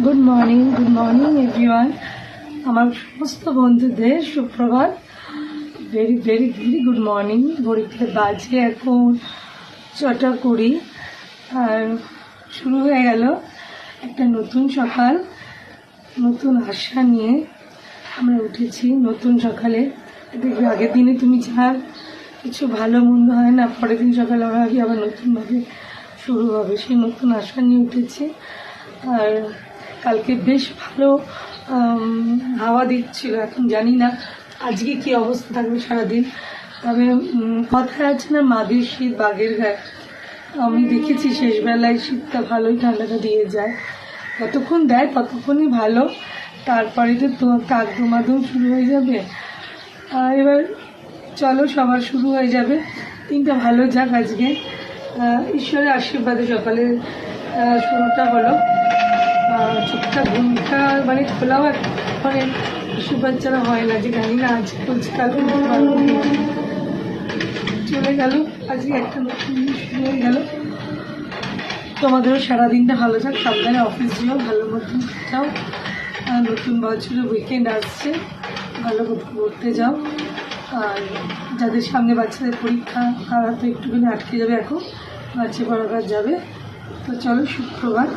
Good morning everyone. আমার সমস্ত বন্ধুদের সুপ্রভাত। Very very very good morning. ঘড়িতে বাজে এখন 6:20 আর শুরু হয়ে গেল একটা নতুন সকাল। নতুন আশা নিয়ে আমরা উঠেছি নতুন সকালে। দেখবে আগের দিনে তুমি যা কিছু ভালো মন্দ হয় না, পরের দিন সকালে ওরা আবার নতুনভাবে শুরু হবে, সেই নতুন আশা নিয়ে উঠেছি। আর কালকে বেশ ভালো হাওয়া দিচ্ছিল, এখন জানি না আজকে কি অবস্থা থাকবে সারাদিন। তবে কথায় আছে না, মাদের শীত বাঘের গায়ে। আমি দেখেছি শেষবেলায় শীতটা ভালোই ঠান্ডাটা দিয়ে যায়, যতক্ষণ দেয় ততক্ষণই ভালো, তারপরে তো কাক দমাদম শুরু হয়ে যাবে। এবার চলো, সবার শুরু হয়ে যাবে, দিনটা ভালো যাক আজকে। ঈশ্বরের আশীর্বাদে সকালে শুরুটা হলো। চোখটা ঘুমটা মানে খোলাও মানে আশীর্বাদ ছাড়া হয় না, যে জানি না আজ বলছি কাল চলে গেল, আজকে একটা নতুন শুরু হয়ে গেল। তোমাদেরও সারাদিনটা ভালো যাক, সাবধানে অফিস যেও, ভালো মতন যাও। নতুন বছরের উইকেন্ড আসছে, ভালো মতো ঘুরতে যাও। আর যাদের সামনে বাচ্চাদের পরীক্ষা, তারা তো একটুখানি আটকে যাবে, এখন বাচ্চা পড়াবার যাবে। তো চলো, সুপ্রভাত।